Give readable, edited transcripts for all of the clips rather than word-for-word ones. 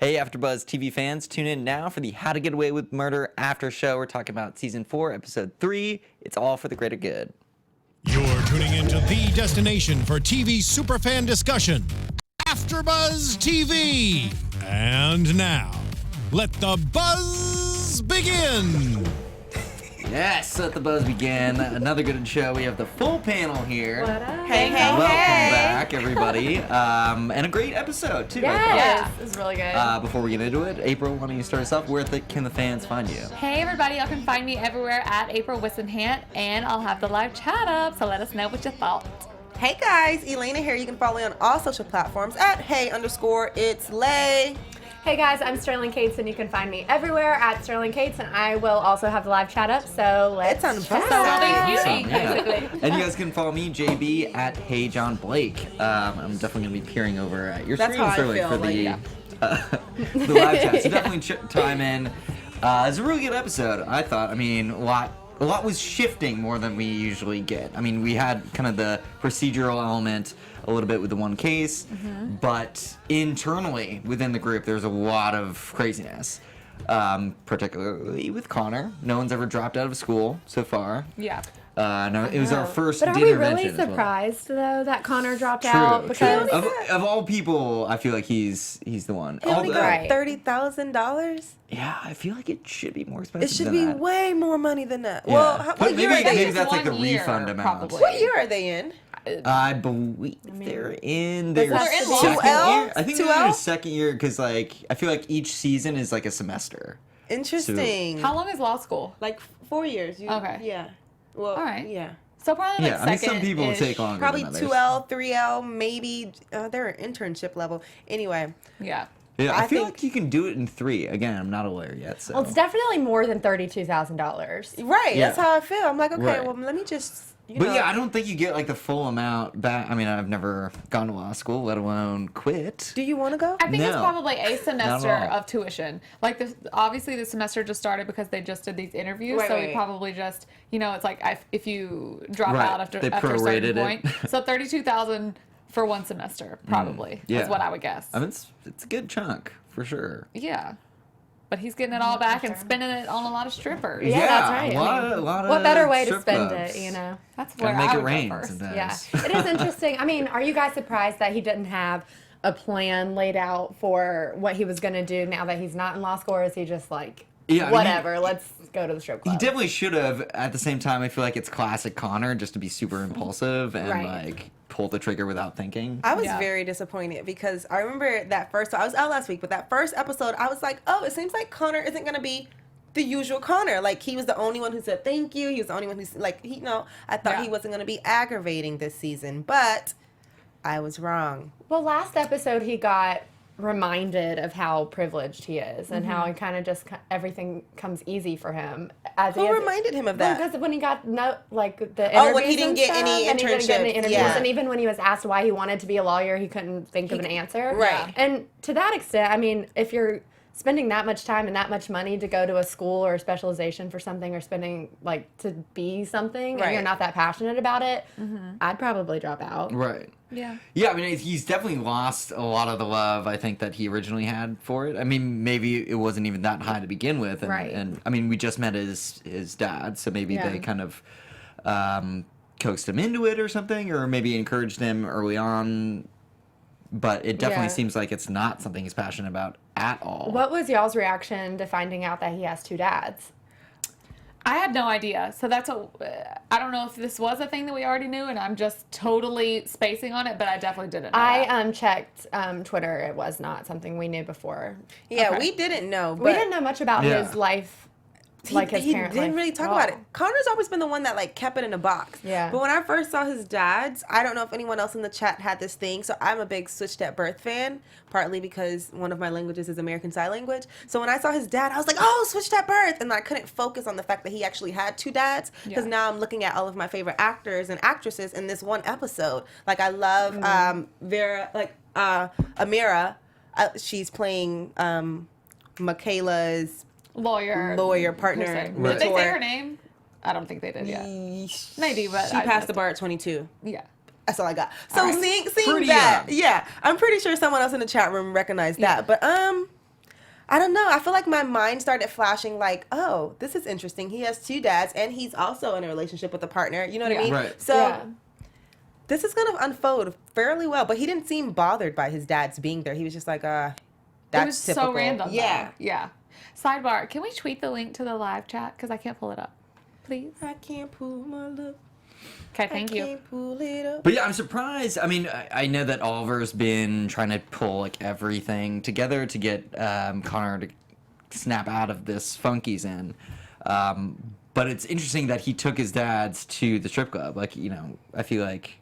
Hey, AfterBuzz TV fans, tune in now for the How to Get Away with Murder after show. We're talking about Season 4, Episode 3. It's all for the greater good. You're tuning into the destination for TV superfan discussion, AfterBuzz TV. And now, let the buzz begin. Yes, let the buzz begin. Another good show. We have the full panel here. What up? Hey, hey, Welcome hey. back, everybody. And a great episode, too. Yes, it was really good. Before we get into it, April, why don't you start us off? Where can the fans find you? Hey everybody, y'all can find me everywhere at April Whisenhant, and I'll have the live chat up, so let us know what you thought. Hey guys, Elayna here. You can follow me on all social platforms at hey_it's_lay. Hey guys, I'm Sterling Cates, and you can find me everywhere at Sterling Cates, and I will also have the live chat up, so let's It's on chat. both So sides. thank you, basically. And you guys can follow me, JB, at Hey John Blake. I'm definitely going to be peering over at your That's screen, how I Sterling, feel, for like, the live chat. So definitely chime in. It's a really good episode, I thought. I mean, a lot was shifting more than we usually get. I mean, we had kind of the procedural element a little bit with the one case, but internally within the group, there's a lot of craziness, particularly with Connor. No one's ever dropped out of school so far. Yeah. No, it was our first But are we intervention really as well. surprised, though, that Connor dropped True, out? true. Because Of all people, I feel like he's the one. He only got Right. $30,000. Yeah, I feel like it should be more expensive. It should than be that. way more money than that. Yeah. Well, But what year maybe are they maybe in? that's like the 1 year, refund amount. probably. What year are they in? I believe they're in their They're in second 2L? year. I think they're in 2L? their second year because, like, I feel like each season is like a semester. Interesting. How long is law school? Like 4 years. Okay. Yeah. Well, All right. yeah. So probably Yeah, like I mean, some second-ish. people take longer Probably than others. 2L, 3L, maybe. They're at internship level. Anyway. Yeah. Yeah, I I feel think- like you can do it in 3. Again, I'm not a lawyer yet, so. well, it's definitely more than $32,000. Right. Yeah. That's how I feel. I'm like, okay, Right. well, let me just, But yeah, I don't think you get like the full amount back. I mean, I've never gone to law school, let alone quit. Do you want to go? I think it's No. probably a semester Not at all. of tuition. Like, obviously the semester just started because they just did these interviews, Right, so right. we probably just, it's like if you drop Right. out after They a certain prorated it. point. So 32,000 for one semester, probably, yeah. is what I would guess. I mean, it's a good chunk for sure. Yeah. But he's getting it all back and spending it on a lot of strippers. Yeah, that's right. A lot What of better way to strip spend clubs. it, you know? That's where Gotta make I it would rain go first. sometimes. Yeah. It is interesting. I mean, are you guys surprised that he didn't have a plan laid out for what he was going to do now that he's not in law school, or is he just like, Yeah, I mean, whatever, let's go to the strip He club? definitely should have. At the same time, I feel like it's classic Connor just to be super impulsive and Right. like pull the trigger without thinking. I was Yeah. very disappointed because I remember that first. So I was out last week, but that first episode, I was like, "Oh, it seems like Connor isn't going to be the usual Connor. Like he was the only one who said thank you. He was the only one who's like, I thought Yeah. he wasn't going to be aggravating this season, but I was wrong. Well, last episode he got reminded of how privileged he is and how he kind of just everything comes easy for him. Who reminded him of that? Because when he got the Oh, when interviews he didn't and get stuff, any and he didn't get any internships, interviews, yeah. and even when he was asked why he wanted to be a lawyer, he couldn't think of an answer. Right. And to that extent, I mean, if you're spending that much time and that much money to go to a school or a specialization for something, or spending like to be something, Right. and you're not that passionate about it, I'd probably drop out. Right. Yeah. Yeah, I mean, he's definitely lost a lot of the love I think that he originally had for it. I mean, maybe it wasn't even that high to begin with, and, Right. and I mean, we just met his dad, so maybe Yeah. they kind of coaxed him into it or something, or maybe encouraged him early on. But it definitely Yeah. seems like it's not something he's passionate about at all. What was y'all's reaction to finding out that he has two dads? I had no idea. So that's I don't know if this was a thing that we already knew and I'm just totally spacing on it, but I definitely didn't know that. I checked Twitter. It was not something we knew before. Yeah, Okay. we didn't know. But We didn't know much about Yeah. his life, he, like his he parent didn't life really talk at about all. it. Connor's always been the one that like kept it in a box. Yeah. But when I first saw his dad's, I don't know if anyone else in the chat had this thing. So I'm a big Switched at Birth fan, partly because one of my languages is American Sign Language. So when I saw his dad, I was like, oh, Switched at Birth. And I couldn't focus on the fact that he actually had two dads, because Yeah. now I'm looking at all of my favorite actors and actresses in this one episode. Like I love Amira. She's playing Michaela's lawyer partner, Did they mentor. say her name? I don't think they did yet. Maybe, but She passed the bar at 22. Yeah. That's all I got. So All right. seeing Pretty that, young. yeah, I'm pretty sure someone else in the chat room recognized that. But I don't know. I feel like my mind started flashing like, oh, this is interesting. He has 2 dads, and he's also in a relationship with a partner. You know what I mean? Right. So this is going to unfold fairly well. But he didn't seem bothered by his dads being there. He was just like, that's It was typical. so random. Yeah. Though. Yeah. Sidebar, can we tweet the link to the live chat? Because I can't pull it up. Please? I can't pull my lip. Okay, thank I you. can't pull it up. But yeah, I'm surprised. I mean, I know that Oliver's been trying to pull like everything together to get Connor to snap out of this funk he's in. But it's interesting that he took his dads to the strip club. Like, you know, I feel like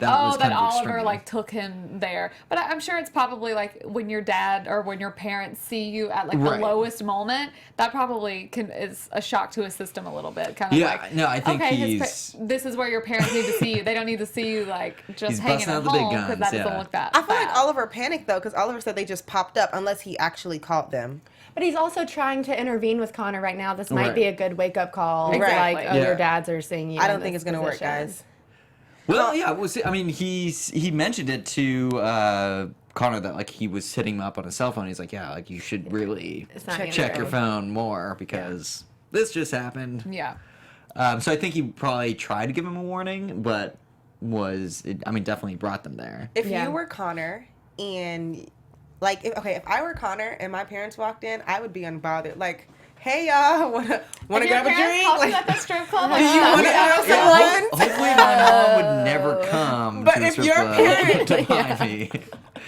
was that kind of Oliver extreme. like took him there. But I'm sure it's probably like when your dad or when your parents see you at like the Right. lowest moment, that probably is a shock to his system a little bit. Kind of Yeah, like, no, I think okay, this is where your parents need to see you. They don't need to see you like just He's hanging busting at out the big home because guns, that yeah. doesn't look that. I feel like bad. Oliver panicked, though, because Oliver said they just popped up unless he actually called them. But he's also trying to intervene with Connor right now. This might Right. be a good wake-up call. Exactly. Like, oh, Yeah. your dads are seeing you. I in don't think this it's going to work, position. guys. Well, yeah, we'll see. I mean, he mentioned it to Connor that like he was hitting him up on his cell phone. He's like, yeah, like you should really It's not check gonna your go. phone more because this just happened. Yeah. So I think he probably tried to give him a warning, but definitely brought them there. If Yeah. you were Connor and, like, if I were Connor and my parents walked in, I would be unbothered. Like, hey, y'all, wanna If your grab a parents drink? called you Like, at the strip club. do you want to know someone? Hopefully my mom would never come But to a if strip your club parent- to find me.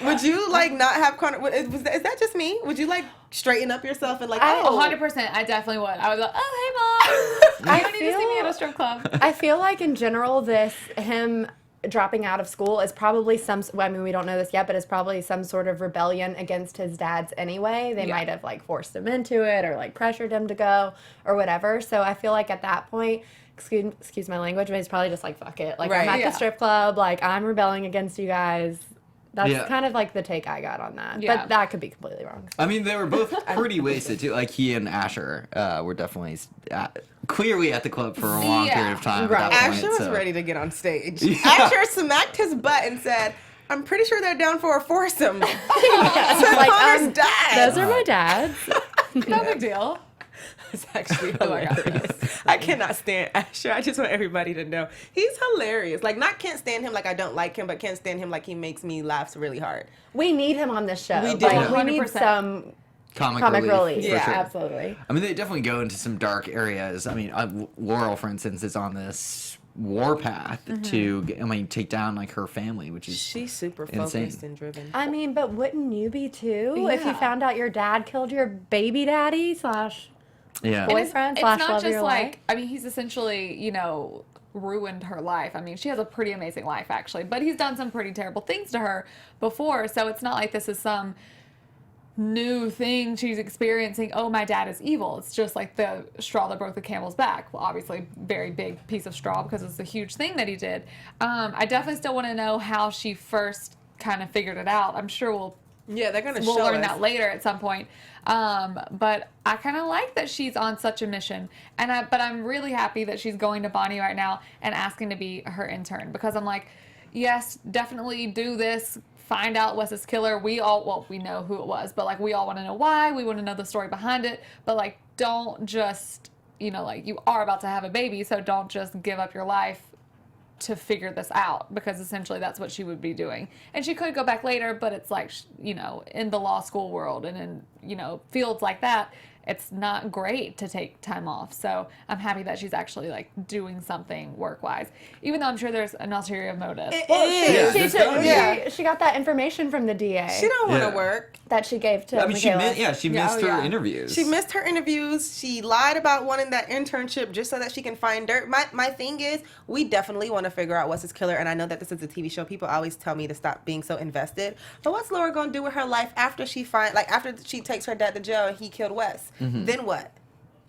Would you, like, not have Connor? Is that just me? Would you, like, straighten up yourself and, like, I- oh. 100%. I definitely would. I would go, oh, hey, mom. You don't need to see me at a strip club. I feel like in general, him dropping out of school is probably we don't know this yet, but it's probably some sort of rebellion against his dad's anyway. They Yeah. might have like forced him into it or like pressured him to go or whatever. So I feel like at that point, excuse my language, but he's probably just like, fuck it. Like, Right. I'm at Yeah. the strip club. Like, I'm rebelling against you guys. That's Yeah. kind of like the take I got on that. Yeah. But that could be completely wrong. I mean, they were both pretty wasted too. Like he and Asher were definitely clearly at the club for a long Yeah. period of time. Right. At that point, Asher was so. ready to get on stage. Yeah. Asher smacked his butt and said, I'm pretty sure they're down for a foursome. Yeah. To Like, Connor's dad. those are my dads. No big deal. It's actually Oh my God. hilarious. I cannot stand Asher. I just want everybody to know. He's hilarious. Like, not can't stand him like I don't like him, but can't stand him like he makes me laugh really hard. We need him on this show. We do. Like, we need 100%. some Comic relief. for Yeah. sure. Absolutely. I mean, they definitely go into some dark areas. I mean, Laurel, for instance, is on this warpath to, take down like her family, which is She's super insane. focused and driven. I mean, but wouldn't you be too if you Yeah. found out your dad killed your baby daddy slash yeah. Boy- And Boyfriend it's slash not love of just your like, life? I mean, he's essentially, ruined her life. I mean, she has a pretty amazing life, actually, but he's done some pretty terrible things to her before, so it's not like this is some new thing she's experiencing. Oh, my dad is evil. It's just like the straw that broke the camel's back. Well, obviously, very big piece of straw because it's a huge thing that he did. I definitely still want to know how she first kind of figured it out. I'm sure we'll Yeah, they're going to we'll show learn us. that later at some point. But I kind of like that she's on such a mission, but I'm really happy that she's going to Bonnie right now and asking to be her intern, because I'm like, yes, definitely do this. Find out what's his killer. We know who it was, but like we all want to know why. We want to know the story behind it. But like, don't just, like you are about to have a baby, so don't just give up your life to figure this out, because essentially that's what she would be doing. And she could go back later, but it's like, in the law school world and in, fields like that, it's not great to take time off. So I'm happy that she's actually like doing something work-wise, even though I'm sure there's an ulterior motive. Well, Yeah, there's gotta be. she got that information from the DA She don't want to Yeah. work. that she gave to I mean, she Michaela. missed her yeah. interviews. She missed her interviews. She lied about wanting that internship just so that she can find dirt. My thing is, we definitely want to figure out what's his killer. And I know that this is a TV show. People always tell me to stop being so invested. But what's Laura going to do with her life after she after she takes her dad to jail and he killed Wes? Then what?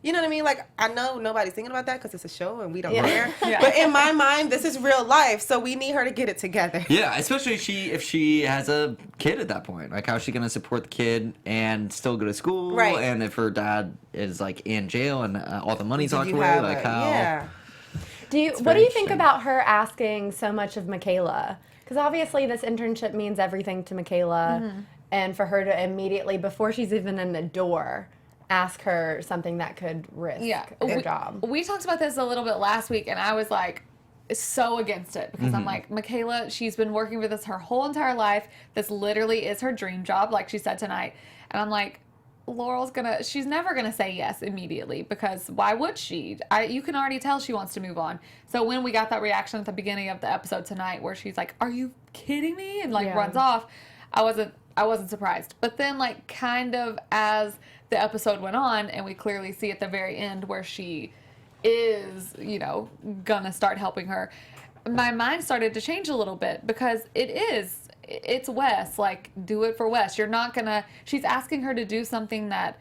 You know what I mean? Like, I know nobody's thinking about that because it's a show and we don't care. Yeah. But in my mind, this is real life. So we need her to get it together. Yeah, especially if she has a kid at that point. Like, how's she going to support the kid and still go to school? Right. And if her dad is, like, in jail and all the money's Do locked you away, have like, a- how... Yeah. What do you very think interesting. about her asking so much of Michaela? Because obviously this internship means everything to Michaela, and for her to immediately, before she's even in the door, ask her something that could risk their job. We talked about this a little bit last week, and I was like so against it because I'm like, Michaela, she's been working for this her whole entire life. This literally is her dream job, like she said tonight. And I'm like, she's never gonna say yes immediately, because why would she? You can already tell she wants to move on. So when we got that reaction at the beginning of the episode tonight where she's like, are you kidding me? And like runs off, I wasn't surprised. But then like kind of as the episode went on and we clearly see at the very end where she is, gonna start helping her, my mind started to change a little bit, because it's Wes. Like, do it for Wes. She's asking her to do something that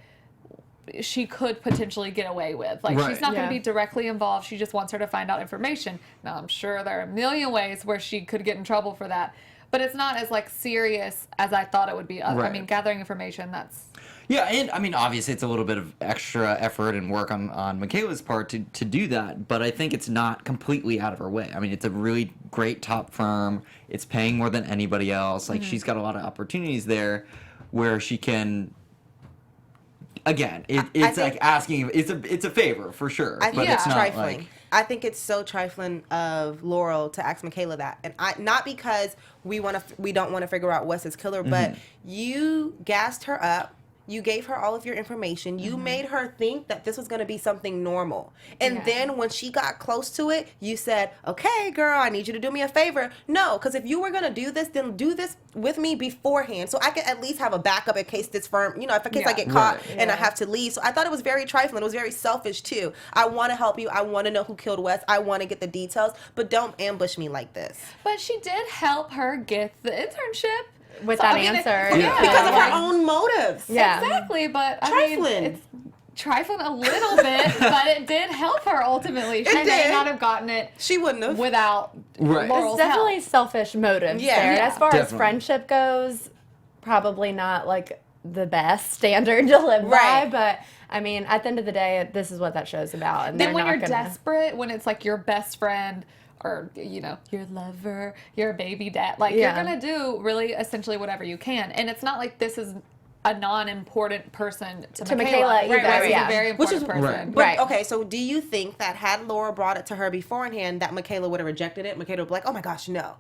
she could potentially get away with. Like, she's not going to be directly involved. She just wants her to find out information. Now, I'm sure there are a million ways where she could get in trouble for that. But it's not as, like, serious as I thought it would be. I mean, gathering information, that's... Yeah, and I mean, obviously, it's a little bit of extra effort and work on Michaela's part to do that, but I think it's not completely out of her way. I mean, it's a really great top firm. It's paying more than anybody else. Like, she's got a lot of opportunities there where she can... Again, it's like asking... It's a favor, for sure. I think but it's not trifling. like... I think it's so trifling of Laurel to ask Michaela that, and not because we don't want to figure out Wes's killer, but you gassed her up. You gave her all of your information. You made her think that this was going to be something normal. And then when she got close to it, you said, okay, girl, I need you to do me a favor. No, because if you were going to do this, then do this with me beforehand. So I could at least have a backup in case this firm, in case I get caught and I have to leave. So I thought it was very trifling. It was very selfish, too. I want to help you. I want to know who killed Wes. I want to get the details. But don't ambush me like this. But she did help her get the internship. With that answer. Because of her own motives. Yeah. Exactly, but trifling. I mean, it's trifling a little bit, but it did help her ultimately. She may not have gotten it. She wouldn't have. Without Laurel's It's definitely help. selfish motives there. And as far as friendship goes, probably not like the best standard to live by, but I mean, at the end of the day, this is what that show's about. And then when you're desperate, when it's like your best friend, or, your lover, your baby dad. Like, you're going to do really essentially whatever you can. And it's not like this is a non-important person to Michaela. Either. Right. It's a very important person. But, okay, so do you think that had Laura brought it to her beforehand, that Michaela would have rejected it? Michaela would be like, oh my gosh, no.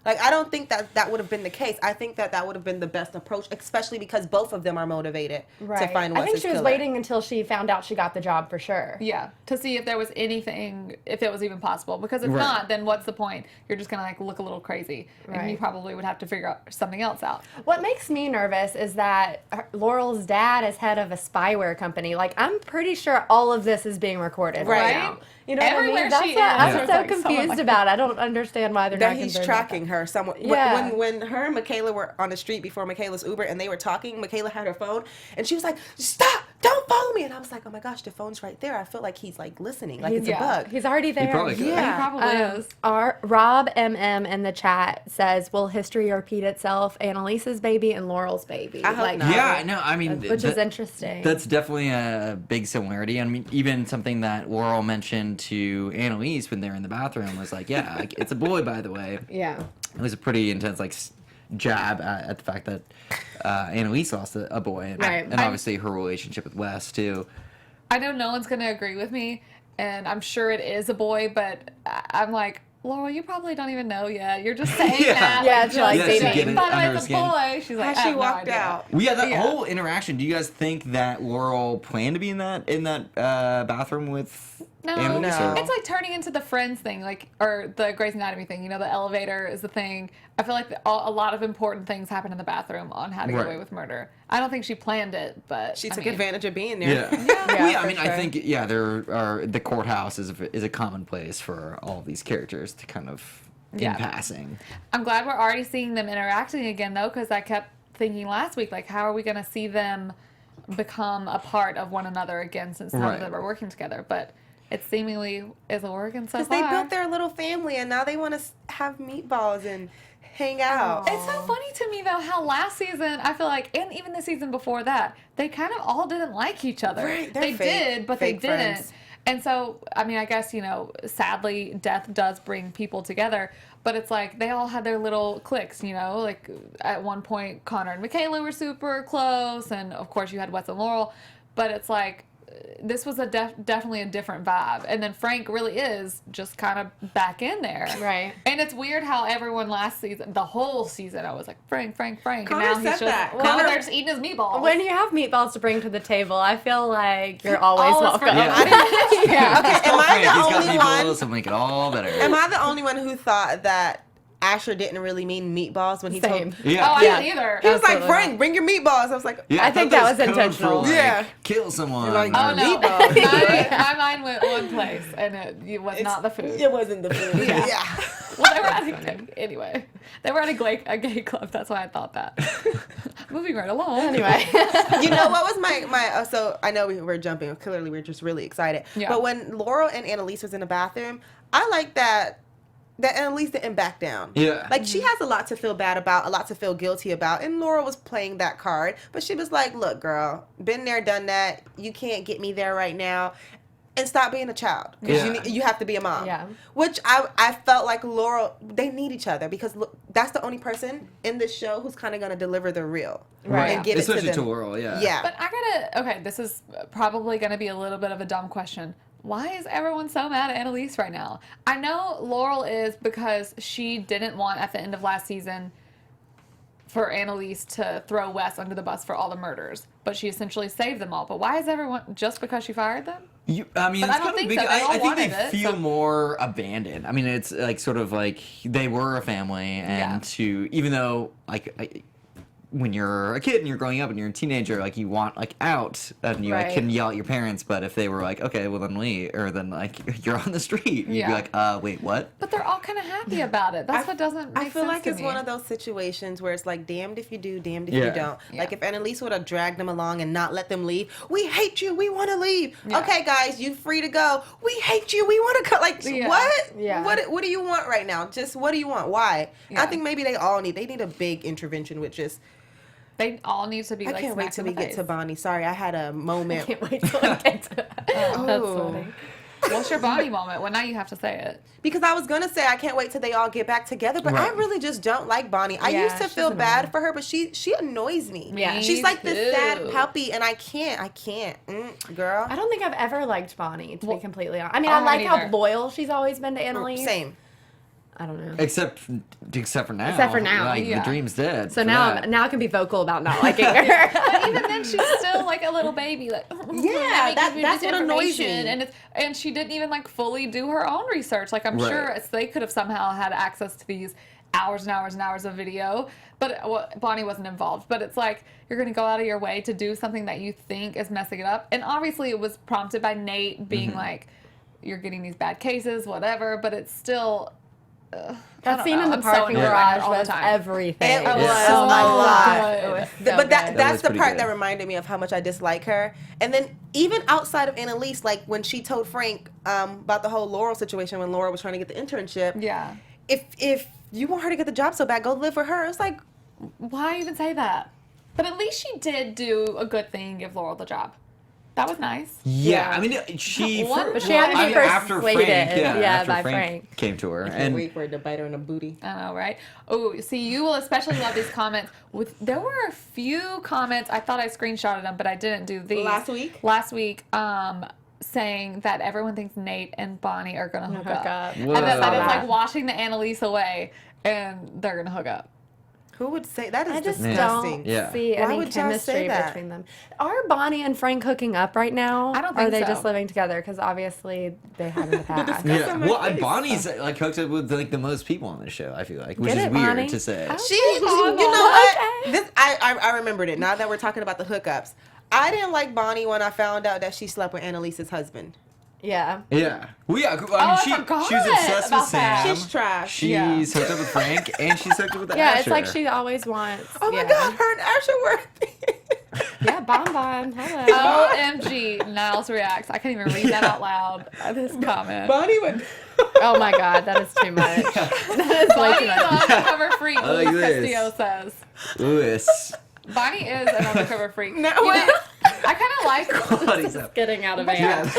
Like, I don't think that would have been the case. I think that would have been the best approach, especially because both of them are motivated to find Wes's I think she was killer. waiting until she found out she got the job for sure. Yeah, to see if there was anything, if it was even possible. Because if not, then what's the point? You're just going to, like, look a little crazy. And you probably would have to figure out something else out. What makes me nervous is that Laurel's dad is head of a spyware company. Like, I'm pretty sure all of this is being recorded right now. You know Everywhere what I mean? she That's what is. I'm so confused about. I don't understand why they're not he's concerned tracking her somewhere. Yeah. When her and Michaela were on the street before Michaela's Uber and they were talking, Michaela had her phone and she was like, stop, don't follow me. And I was like, oh my gosh, the phone's right there. I feel like he's like listening, like it's a bug. He's already there. He probably could. He probably is. Rob MM in the chat says, will history repeat itself? Annalise's baby and Laurel's baby. I hope not. Yeah, no, I mean... Which is interesting. That's definitely a big similarity. I mean, even something that Laurel mentioned to Annalise when they're in the bathroom was like, yeah, like, it's a boy, by the way. Yeah. It was a pretty intense, like, jab at the fact that Annalise lost a boy. And obviously her relationship with Wes, too. I know no one's going to agree with me, and I'm sure it is a boy, but I'm like, Laurel, you probably don't even know yet. You're just saying that. Yeah, it's like, baby. By the way, it's a boy. She's like, she walked out. Well, yeah, that whole interaction. Do you guys think that Laurel planned to be in that bathroom with Annalise? No. It's like turning into the Friends thing, like, or the Grey's Anatomy thing. The elevator is the thing. I feel like a lot of important things happen in the bathroom on How to Get Away with Murder. I don't think she planned it, but she took advantage of being there. I mean, I think there are the courthouse is a common place for all of these characters to kind of in passing. I'm glad we're already seeing them interacting again, though, because I kept thinking last week, like, how are we going to see them become a part of one another again, since none of them are working together? But it seemingly is working so far. Because they built their little family, and now they want to have meatballs and hang out. It's so funny to me, though, how last season, I feel like, and even the season before that, they kind of all didn't like each other. Right, they did, but they didn't. Friends. And so, I mean, I guess, sadly, death does bring people together. But it's like they all had their little cliques, you know? Like at one point, Connor and Michaela were super close, and of course you had Wes and Laurel. But it's like this was definitely a different vibe. And then Frank really is just kind of back in there. Right. And it's weird how everyone last season, the whole season, I was like, Frank. Connor and now he's said just, that. now they're just eating his meatballs. When you have meatballs to bring to the table, I feel like you're always welcome. Yeah. Yeah. Okay, am I He's got the only meatballs, one? so make it all better. Am I the only one who thought that Asher didn't really mean meatballs when he Same. told? Yeah. Oh, I Yeah. didn't either. He was like, Absolutely Frank, bring your meatballs. I was like, Yeah, I think thought that was code intentional. For, like, Yeah. kill someone. Like, Oh, no. meatballs. My mind went one place, and it was not the food. It wasn't the food. Yeah. Well, they were at a gay club. That's why I thought that. Moving right along. Anyway. You know what was my so I know we were jumping. Clearly, we're just really excited. Yeah. But when Laurel and Annalise was in the bathroom, I like that Annalise didn't back down. Yeah. Like, she has a lot to feel bad about, a lot to feel guilty about, and Laurel was playing that card. But she was like, look, girl, been there, done that. You can't get me there right now. And stop being a child. Because Yeah. you have to be a mom. Yeah. Which I felt like Laurel, they need each other. Because that's the only person in this show who's kind of going to deliver the real. Right. And get Especially it to to them. Laurel, yeah. Yeah. But okay, this is probably going to be a little bit of a dumb question. Why is everyone so mad at Annalise right now? I know Laurel is because she didn't want, at the end of last season, for Annalise to throw Wes under the bus for all the murders. But she essentially saved them all. But why is everyone, just because she fired them? I mean, But it's I don't kind of think big. so. They all I think they wanted it, feel so- more abandoned. I mean, it's like sort of like they were a family, and even though when you're a kid and you're growing up and you're a teenager, like you want like out and you like Right. can yell at your parents. But if they were like, okay, well then then like you're on the street, you'd Yeah. be like, wait, what? But they're all kind of happy about it. That's what doesn't make I feel sense like to it's me. one of those situations where it's like damned if you do, damned if Yeah. you don't. Yeah. Like if Annalise would have dragged them along and not let them leave, we hate you, we want to leave. Yeah. Okay, guys, you free to go. We hate you, we want to go. Like Yeah. what? Yeah. What do you want right now? Just what do you want? Why? Yeah. I think maybe they need a big intervention with just. They all need to be I like can't wait smacked till in we the get face. to Bonnie. Sorry, I had a moment. Can't wait till I get to that. That's Oh. funny. What's your Bonnie moment? Well, now you have to say it. Because I was gonna say I can't wait till they all get back together, but I Right. really just don't like Bonnie. I Yeah, used to she's feel bad annoying. for her, but she annoys me. Yeah. She's like this too. sad puppy, and I can't, girl. I don't think I've ever liked Bonnie, to Well, be completely honest. I mean, I I like haven't how either. loyal she's always been to Annalise. Same. I don't know. Except for now. Except for now, like yeah. the dream's dead. So for now, that. now I can be vocal about not liking her. But even then, she's still like a little baby. Like, Yeah, that's what annoys me. And she didn't even like fully do her own research. Like I'm Right. sure they could have somehow had access to these hours and hours and hours of video. But Bonnie wasn't involved. But it's like you're gonna go out of your way to do something that you think is messing it up. And obviously, it was prompted by Nate being like, "You're getting these bad cases, whatever." But it's still. I That don't scene know. in the I'm so parking annoyed garage all the was time. everything. It was Yeah. a lot. good. It was so But good. That that's was the pretty part good. that reminded me of how much I dislike her. And then even outside of Annalise, like when she told Frank about the whole Laurel situation when Laurel was trying to get the internship. Yeah. If you want her to get the job so bad, go live with her. It's like, Why even say that? But at least she did do a good thing, give Laurel the job. That was nice. Yeah, I mean, she. What? But she had to be I mean, after Frank, persuaded, after by Frank Frank. came to her, and wait for it to bite her in the booty. I know, right? Oh, see, you will especially love these comments. There were a few comments. I thought I screenshotted them, but I didn't do these. Last week, saying that everyone thinks Nate and Bonnie are gonna hook up. Whoa. And then that is Saw like that. washing the Annalise away, and they're gonna hook up. Who would say that? Is I just disgusting. don't Yeah. see Why any would y'all say chemistry that? between them. Are Bonnie and Frank hooking up right now? I don't Or are think they so. just living together? Because obviously they have in the past. yeah. on my Well, face. Bonnie's like hooked up with like the most people on this show. I feel like, which Get is it, weird Bonnie? to say. She, Okay, you know Mama. what? Okay. This I remembered it. Now that we're talking about the hookups, I didn't like Bonnie when I found out that she slept with Annalise's husband. Yeah. Yeah. Well, yeah. I mean, I she forgot was obsessed with about that. Sam. She's trash. She's Yeah. hooked up with Frank, and she's hooked up with Yeah, Asher. it's like she always wants. Oh my yeah. God, her and Asher were. Yeah, Bon. Hello. OMG, Niles reacts. I can't even read that out loud. This comment. Bonnie would. Oh my God, that is too much. That is way Bonnie too is much. an undercover freak, I like Luis this. Castillo says. Lewis. Bonnie is an undercover freak. No, You wait. know- I kind of like Quality's up. Getting out of hand.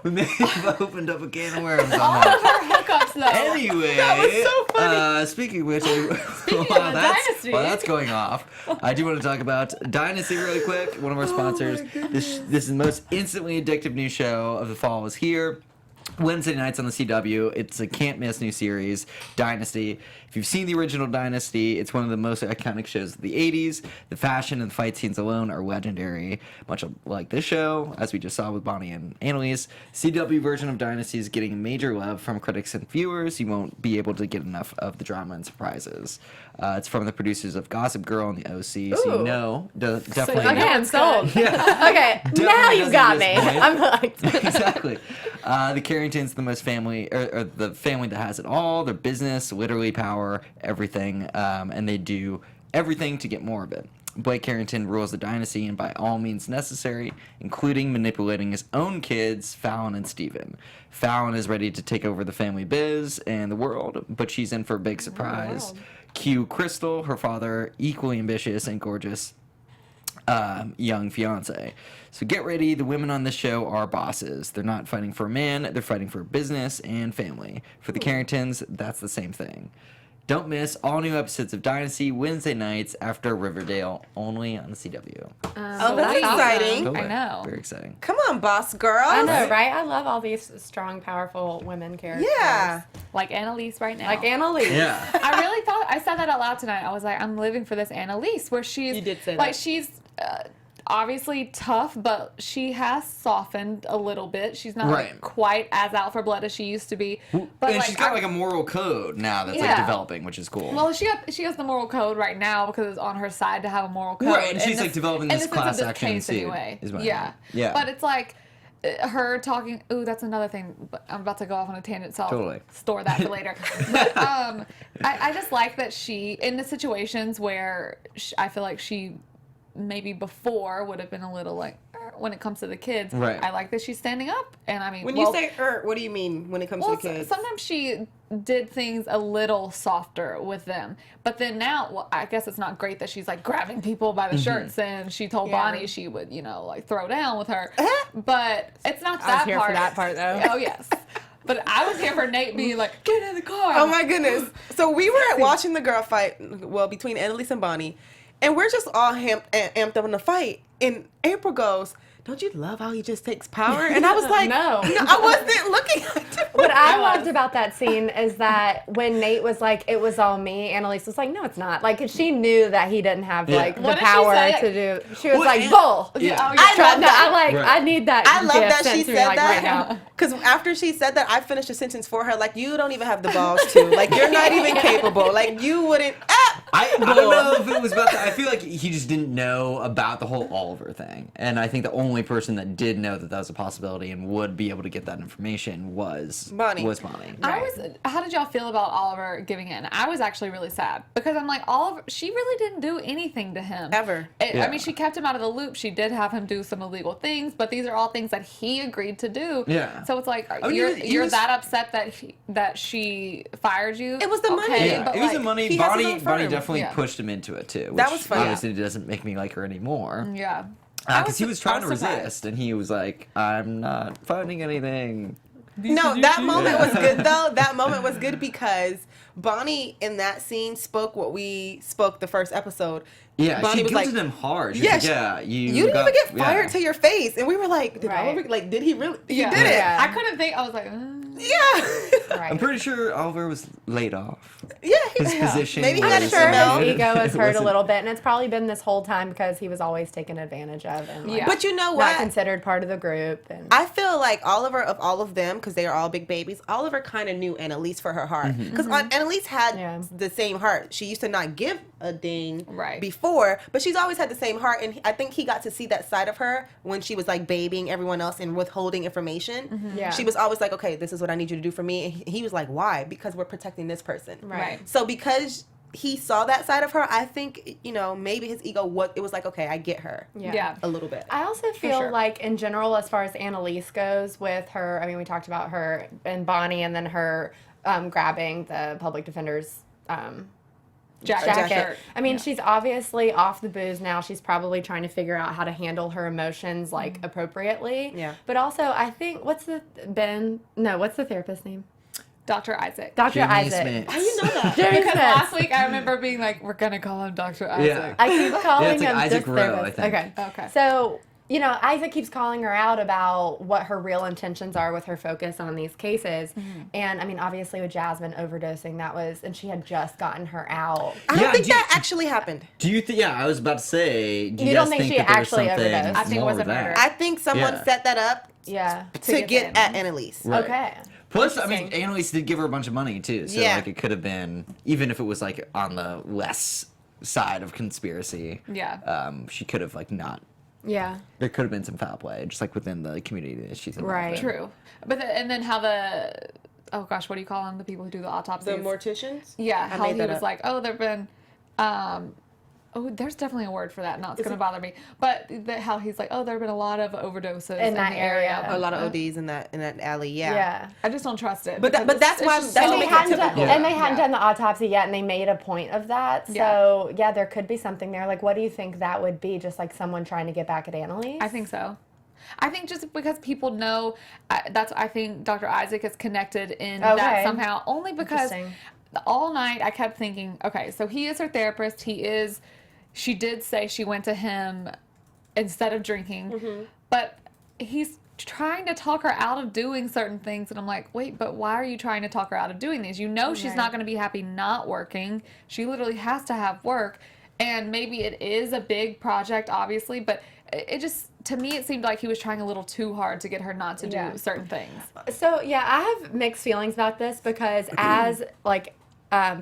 We may have opened up a can of worms on all that. of her hookups though. Anyway, That was so funny. Speaking of which, of Dynasty. while that's going off, I do want to talk about Dynasty really quick. One of our sponsors. This is the most instantly addictive new show of the fall is here. Wednesday nights on the CW. It's a can't miss new series, Dynasty. If you've seen the original Dynasty, it's one of the most iconic shows of the 80s. The fashion and the fight scenes alone are legendary, much like this show, as we just saw with Bonnie and Annalise. CW version of Dynasty is getting major love from critics and viewers. You won't be able to get enough of the drama and surprises. It's from the producers of Gossip Girl and the OC, so you know, definitely. Okay, I'm sold. Yeah. Okay, now you got me. I'm hooked. Exactly. The Carringtons, the most family, or the family that has it all. Their business, literally power, everything, and they do everything to get more of it. Blake Carrington rules the dynasty, and by all means necessary, including manipulating his own kids, Fallon and Steven. Fallon is ready to take over the family biz and the world, but she's in for a big surprise. Cue Crystal, her father, equally ambitious and gorgeous young fiance. So get ready, the women on this show are bosses. They're not fighting for a man, they're fighting for business and family. For the Carringtons, that's the same thing. Don't miss all new episodes of Dynasty Wednesday nights after Riverdale, only on the CW. Oh, that's exciting. Totally. I know. Very exciting. Come on, boss girl. I know, right? I love all these strong, powerful women characters. Yeah. Like Annalise right now. Like Annalise. Yeah. I really thought I said that out loud tonight. I was like, I'm living for this Annalise, where she's You did say like that. she's obviously tough, but she has softened a little bit. She's not Right. like, quite as out for blood as she used to be. But And like, she's got like a moral code now that's like Yeah. developing, which is cool. well, she has the moral code right now because it's on her side to have a moral code. Right, and in she's, this- like, developing in this the sense of class action case suit, anyway. is what I Yeah, mean. Yeah. But it's like her talking. Ooh, that's another thing. But I'm about to go off on a tangent, so I'll Totally. store that for later. But I just like that she in the situations where I feel like she maybe before would have been a little like when it comes to the kids. Right. I like that she's standing up, and I mean, When well, you say what do you mean when it comes well, to the kids? sometimes she did things a little softer with them, but then now, well, I guess it's not great that she's like grabbing people by the shirts, and she told Yeah. Bonnie she would, like throw down with her, but it's not I that was here part. for that part, though. Oh yes, but I was here for Nate being like, get in the car. Oh my goodness. So we were watching the girl fight, well, between Annalise and Bonnie, and we're just all amped up in the fight. And April goes, don't you love how he just takes power? And I was like, No. I wasn't looking at it. What I loved about that scene is that when Nate was like, it was all me, Annalise was like, no, it's not. Like, she knew that he didn't have, like, the What did she power say? to do. She was Well, like, and- bull. Yeah. Oh, I yeah. love that. Right. I need that. I love gift that she sent to me, said like, that. right now. Because after she said that, I finished a sentence for her. Like, you don't even have the balls to. Like, you're not even capable. Like, you wouldn't. I don't know if it was about that. I feel like he just didn't know about the whole Oliver thing. And I think the only person that did know that was a possibility and would be able to get that information was Bonnie. How did y'all feel about Oliver giving in? I was actually really sad because I'm like, Oliver, she really didn't do anything to him. Ever. Yeah. I mean, she kept him out of the loop. She did have him do some illegal things, but these are all things that he agreed to do. Yeah. So it's like, mean, he you're was- that upset that she fired you? It was the money. Okay, Yeah, but it was the like- money. he has his Bonnie own firm. definitely Yeah. pushed him into it too. That which was funny. Obviously, doesn't make me like her anymore. Yeah. Because he was trying to surprised. resist, and he was like, "I'm not finding anything." No, that moment Yeah. was good, though. That moment was good because Bonnie in that scene spoke what we spoke the first episode. Yeah, Bonnie she was guilted like, him hard. She's Yeah, like, yeah, you didn't even get fired to your face. And we were like, did Right. Oliver, like, did he really? Yeah. He did it. Yeah. I couldn't think. I was like, Yeah. Right. I'm pretty sure Oliver was laid off. Yeah. His position. Maybe he was- had I'm a sure smell. his ego was It hurt a wasn't- little bit, and it's probably been this whole time because he was always taken advantage of and like, Yeah. But you know not what? considered part of the group. And I feel like Oliver, of all of them, because they are all big babies, Oliver kind of knew Annalise for her heart. Because Annalise had Yeah. the same heart. She used to not give a ding Right. before, but she's always had the same heart. And I think he got to see that side of her when she was like babying everyone else and withholding information. Yeah. She was always like, okay, this is what I need you to do for me. And he was like, why? Because we're protecting this person. Right. So because he saw that side of her, I think, maybe his ego, it was like, okay, I get her yeah. a little bit. I also feel sure. like in general, as far as Annalise goes with her, I mean, we talked about her and Bonnie and then her grabbing the public defender's jacket. I mean, she's obviously off the booze now. She's probably trying to figure out how to handle her emotions like appropriately. Yeah. But also, I think what's the therapist's name? Dr. Isaac. Dr. Jimmy Isaac. Smith. How you know that? Jimmy Because Smith. last week I remember being like, we're gonna call him Dr. Isaac. Yeah. I keep calling it's like him Isaac just Rowe, therapist. I think. Okay. Okay. So, Isaac keeps calling her out about what her real intentions are with her focus on these cases. And I mean, obviously with Jasmine overdosing, and she had just gotten her out. I don't Yeah, think do you- that actually happened. Do you think? Yeah, I was about to say. Do you, You guys don't think she that there's actually something overdosed? I think it more was with a murder. that? I think someone Yeah. set that up Yeah. to get at Annalise. Right. Okay. Plus, I mean, Interesting. Annalise did give her a bunch of money too, so Yeah. like it could have been, even if it was like on the less side of conspiracy. Yeah. She could have like not. Yeah. There could have been some foul play, just like within the community that she's involved Right. in. True. But and then how oh gosh, what do you call them? The people who do the autopsies. The morticians? Yeah, I how made he that was up. like, oh, there've been, there's definitely a word for that. No, it's gonna bother me. But how he's like, oh, there've been a lot of overdoses In that the area. A lot of ODs in that alley. Yeah. Yeah. I just don't trust it. But because but that's it's why just that's so what And they makes it hadn't done, typical. and they hadn't Yeah. done the autopsy yet, and they made a point of that. So yeah, there could be something there. Like, what do you think that would be? Just like someone trying to get back at Annalise? I think so. I think just because people know, I think Dr. Isaac is connected in that Okay. somehow. Only because Interesting. all night I kept thinking, okay, so he is her therapist. She did say she went to him instead of drinking, but he's trying to talk her out of doing certain things. And I'm like, wait, but why are you trying to talk her out of doing these? You know she's not going to be happy not working. She literally has to have work. And maybe it is a big project, obviously, but it just, to me, it seemed like he was trying a little too hard to get her not to do certain things. So yeah, I have mixed feelings about this because as like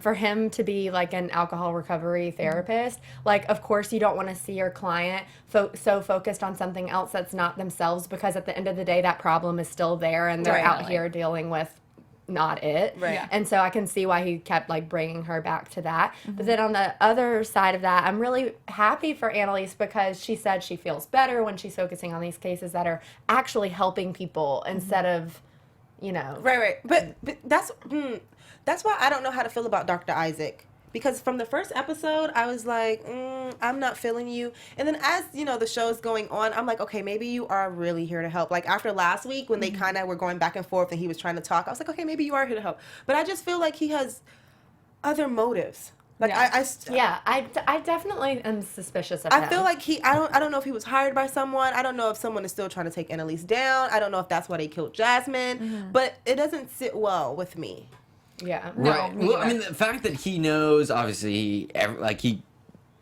for him to be like an alcohol recovery therapist, like of course you don't want to see your client so focused on something else that's not themselves, because at the end of the day that problem is still there and they're out Definitely. here dealing with not it. Right. Yeah. And so I can see why he kept like bringing her back to that. But then on the other side of that, I'm really happy for Annalise because she said she feels better when she's focusing on these cases that are actually helping people instead of, Right. But that's why I don't know how to feel about Dr. Isaac. Because from the first episode, I was like, I'm not feeling you. And then as, the show's going on, I'm like, okay, maybe you are really here to help. Like after last week when they kind of were going back and forth and he was trying to talk, I was like, okay, maybe you are here to help. But I just feel like he has other motives. Like Yeah. I definitely am suspicious of I him. feel like I don't know if he was hired by someone. I don't know if someone is still trying to take Annalise down. I don't know if that's why they killed Jasmine. But it doesn't sit well with me. Yeah. Right. me Well, I neither. mean, the fact that he knows, obviously, he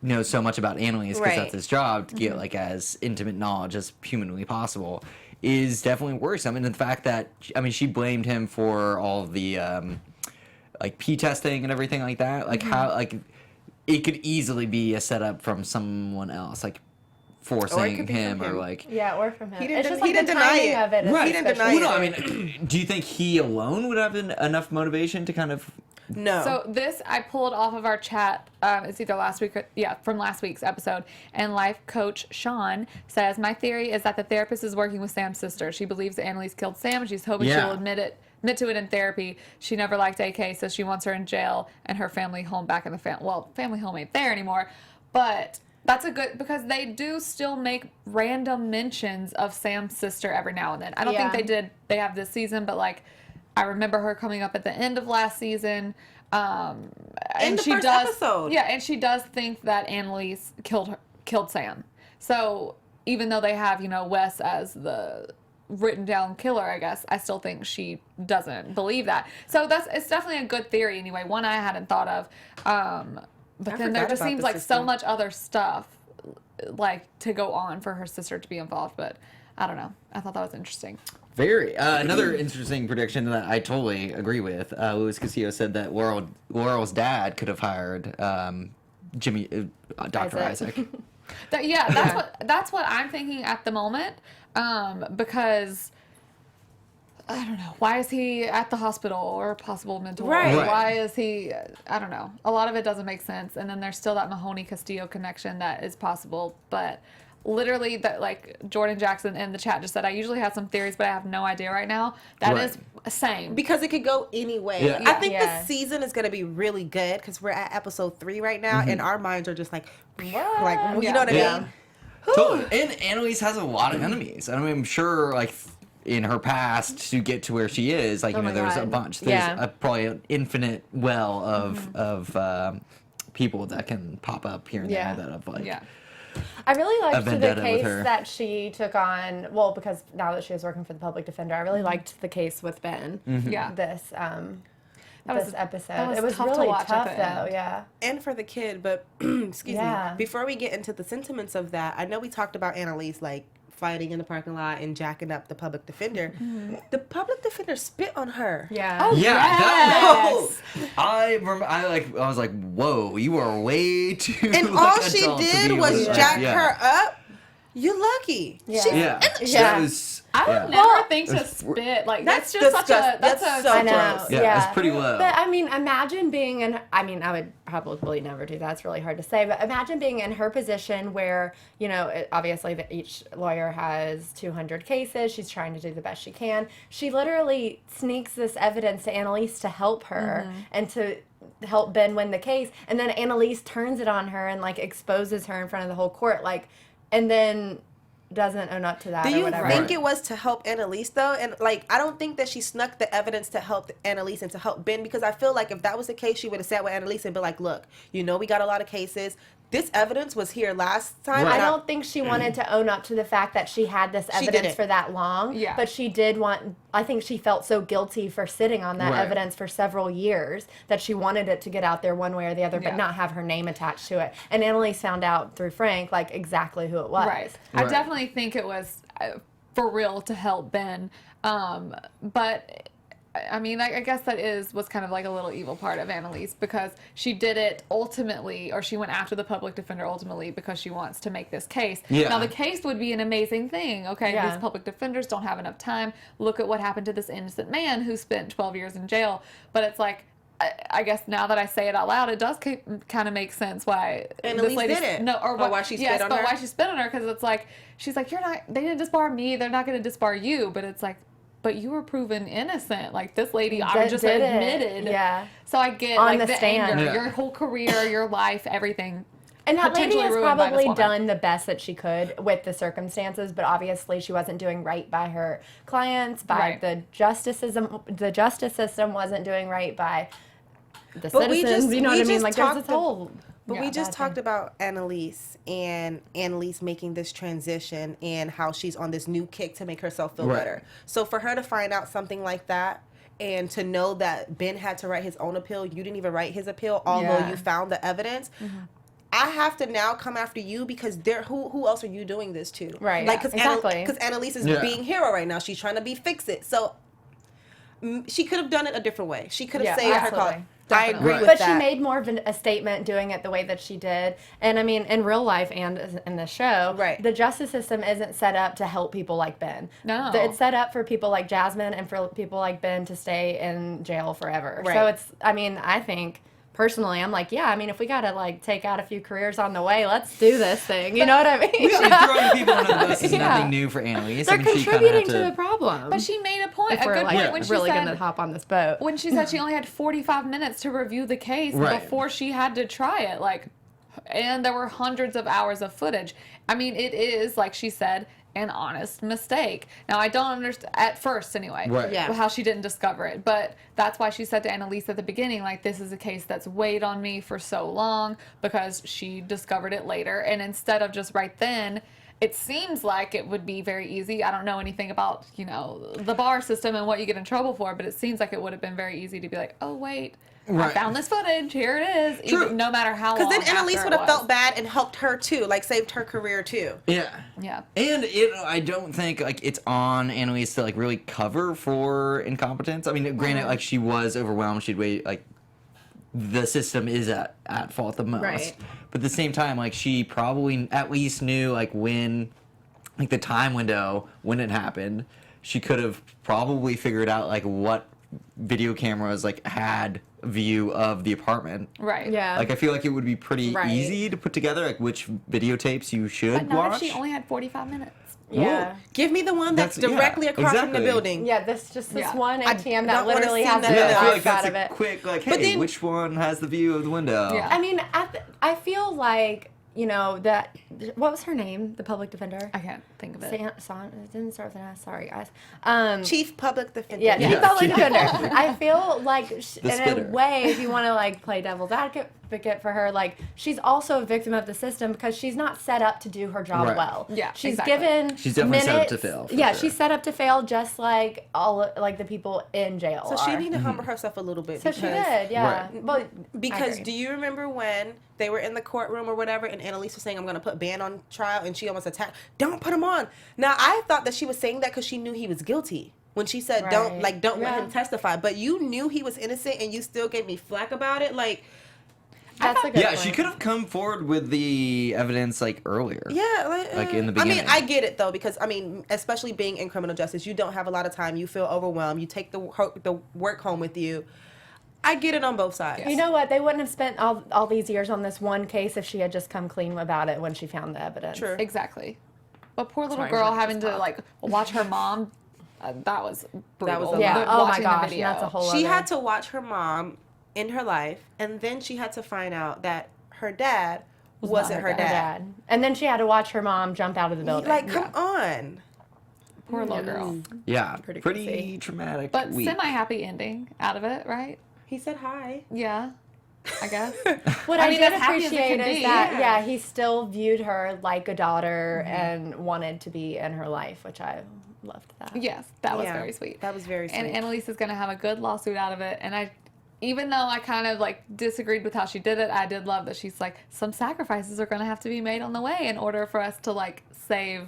knows so much about Annalise because Right. that's his job to get like as intimate knowledge as humanly possible is definitely worse. I mean, the fact that she blamed him for all of the like pee testing and everything like that. Like how it could easily be a setup from someone else, like forcing could be him from or him. like. Yeah, or from him. He didn't It's den- just like he the didn't deny timing it. of it. is Right. He didn't suspicious. deny Well, it. no, I mean, do you think he alone would have enough motivation to kind of? No. So this I pulled off of our chat. It's either last week from last week's episode. And life coach Sean says, my theory is that the therapist is working with Sam's sister. She believes that Annalise killed Sam, and she's hoping Yeah. she'll admit to it in therapy. She never liked AK, so she wants her in jail and her family home back in the family home ain't there anymore. But that's a good, because they do still make random mentions of Sam's sister every now and then. I don't think they have this season, but like I remember her coming up at the end of last season. And the she first does, episode. yeah, and she does think that Annalise killed Sam. So even though they have, Wes as the written down killer, I guess, I still think she doesn't believe that. So it's definitely a good theory anyway. One I hadn't thought of. But then there forgot just about seems the like sister. so much other stuff like to go on for her sister to be involved, but I don't know. I thought that was interesting. Very. Another interesting prediction that I totally agree with. Luis Castillo said that Laurel's dad could have hired Dr. Isaac. That's what I'm thinking at the moment. Because I don't know. Why is he at the hospital or possible mental? Right. Right. Why is he? I don't know. A lot of it doesn't make sense. And then there's still that Mahoney Castillo connection that is possible. But literally that like Jordan Jackson in the chat just said, I usually have some theories, but I have no idea right now. That Right. is same. Because it could go any way. Yeah. I think Yeah. the season is going to be really good because we're at episode 3 right now, and our minds are just like, you know what I Yeah. mean? Totally. And Annalise has a lot of enemies. I mean, I'm sure, like, in her past to get to where she is, like, Oh you know, my there's a God. bunch. There's Yeah. probably an infinite well of people that can pop up here and Yeah. there that have, like, Yeah. I really a liked the vendetta with case her. that she took on. Well, because now that she was working for the public defender, I really liked the case with Ben. Yeah. This was- this episode. that was it was tough to really watch at tough, the though. end. Yeah. And for the kid, but excuse Yeah. me. Before we get into the sentiments of that, I know we talked about Annalise like fighting in the parking lot and jacking up the public defender. The public defender spit on her. Yeah. Oh, Yeah, yes. I remember. I was like, "Whoa, you are way too." And like, all she adult to did be was like jack that. her up. You lucky. Yeah. She's Yeah, Yeah. That was, I would yeah. never Well, think to spit. Like, That's that's just such a, disgust- that's so I know. gross. Yeah, it's pretty low. But I mean, imagine being in. I mean, I would probably never do that. It's really hard to say. But imagine being in her position where, you know, obviously each lawyer has 200 cases. She's trying to do the best she can. She literally sneaks this evidence to Annalise to help her and to help Ben win the case. And then Annalise turns it on her and like exposes her in front of the whole court. Like, and then doesn't own up to that Do or you whatever. think it was to help Annalise though? And like, I don't think that she snuck the evidence to help Annalise and to help Ben, because I feel like if that was the case, she would have sat with Annalise and be like, "Look, you know, we got a lot of cases. This evidence was here last time." Right. and I don't think she wanted to own up to the fact that she had this She evidence didn't. for that long. Yeah. But she did want, I think she felt so guilty for sitting on that Right. evidence for several years that she wanted it to get out there one way or the other, Yeah. but not have her name attached to it. And Annalise found out through Frank, like, exactly who it was. Right. I Right. definitely think it was for real to help Ben. But I mean, I guess that was kind of like a little evil part of Annalise, because she did it ultimately, or she went after the public defender ultimately because she wants to make this case. Yeah. Now, the case would be an amazing thing. Okay, Yeah. these public defenders don't have enough time. Look at what happened to this innocent man who spent 12 years in jail. But it's like, I guess now that I say it out loud, it does kind of make sense why Annalise this lady did it. No, or Or why she spit on but her? why she spit on her, because it's like she's like, they didn't disbar me, they're not going to disbar you, but it's like, but you were proven innocent. Like, this lady, I Did just it. admitted. Yeah. So I get On like the the stand. anger, Yeah. your whole career, your life, everything. And that lady potentially has ruined by this probably woman. done the best that she could with the circumstances, but obviously she wasn't doing right by her clients, by Right. the justice system. The justice system wasn't doing right by the But we citizens. just- you know we what I mean? just Like, there's this talked whole. But we Yeah, just bad talked thing. about Annalise and Annalise making this transition and how she's on this new kick to make herself feel Right. better. So for her to find out something like that and to know that Ben had to write his own appeal, you didn't even write his appeal, although Yeah. you found the evidence. I have to now come after you because who else are you doing this to? Right, Like, yeah, because exactly. Annalise is Yeah. being hero right now. She's trying to be fix it. So she could have done it a different way. She could have Yeah, saved her absolutely. cause. I agree Right. with But that. she made more of a statement doing it the way that she did. And I mean, in real life and in the show, Right. the justice system isn't set up to help people like Ben. No. It's set up for people like Jasmine and for people like Ben to stay in jail forever. Right. So it's, I mean, I think personally, I'm like, yeah, I mean, if we got to like take out a few careers on the way, let's do this thing. You know what I mean? Yeah, throwing people under the bus is Yeah. nothing new for Annalise. They're I mean, she kinda contributing had to the problem. But she made a point, if a we're good like point, when she really said, going to hop on this boat. when she said she only had 45 minutes to review the case Right. before she had to try it, like, and there were hundreds of hours of footage. I mean, it is, like she said, an honest mistake. Now, I don't understand, at first anyway, Right. Yeah. how she didn't discover it, but that's why she said to Annalise at the beginning, like, this is a case that's weighed on me for so long, because she discovered it later, and instead of just right then, it seems like it would be very easy. I don't know anything about, you know, the bar system and what you get in trouble for, but it seems like it would have been very easy to be like, oh, wait, I Right. found this footage. Here it is. True. Even, no matter how long. Because then Annalise after would it have was. felt bad and helped her too, like saved her career too. Yeah. Yeah. And I don't think like it's on Annalise to like really cover for incompetence. I mean, granted, like she was overwhelmed. She'd wait like the system is at fault the most. Right. But at the same time, like she probably at least knew like when, like the time window when it happened. She could have probably figured out like what video cameras like had view of the apartment. Right. Yeah. Like, I feel like it would be pretty Right. easy to put together, like, which videotapes you should But not watch. if she only had 45 minutes. Yeah. Give me the one that's directly across from the exactly. building. Yeah, this Yeah. one I ATM don't that wanna literally see has none a of Yeah, I that. feel box like that's out of a it. quick, like, But hey, then- which one has the view of the window? Yeah. I mean, I feel like, you know, that, what was her name? The public defender? I can't think of it. It didn't start with an S. Sorry, guys. Chief public defender. Yeah, Yeah. Chief public Chief defender. public. I feel like, in spitter. a way, if you want to like play devil's advocate for her, like she's also a victim of the system because she's not set up to do her job Right. well. Yeah, she's exactly. given. She's definitely set up to minutes- fail, for Yeah, sure. she's set up to fail, just like all like the people in jail. So she are. needed to humble herself a little bit. So she because- did, yeah. Right. Well, I Because agree. do you remember when they were in the courtroom or whatever, and Annalise was saying, "I'm going to put ban on trial," and she almost attacked. Don't put him on. Now I thought that she was saying that because she knew he was guilty. When she said, "Don't Right. let Yeah. him testify," but you knew he was innocent, and you still gave me flack about it. Like, That's a good Yeah, point. she could have come forward with the evidence, like, earlier. yeah, Like, in the I mean, beginning. I get it though, because I mean, especially being in criminal justice, you don't have a lot of time. You feel overwhelmed. You take the work home with you. I get it on both sides. You know what? They wouldn't have spent all these years on this one case if she had just come clean about it when she found the evidence. True. Exactly. But poor little Sorry, girl I'm having to just like watch her mom. That was brutal. was a Yeah. lot. Oh my Watching the gosh. video. That's a whole. She other... had to watch her mom in her life, and then she had to find out that her dad wasn't her her dad. dad. And then she had to watch her mom jump out of the building. Like, come on. Poor little girl. Yeah, Pretty pretty crazy. traumatic But week. semi-happy ending out of it, right? He said hi. Yeah, I guess. What I I, mean, did as happy as it appreciate can is be, that yeah. he still viewed her like a daughter and wanted to be in her life, which I loved that. Yes, that was Yeah, very sweet. that was very And sweet. Annalise is going to have a good lawsuit out of it. And even though I kind of like disagreed with how she did it, I did love that she's like, some sacrifices are going to have to be made on the way in order for us to like save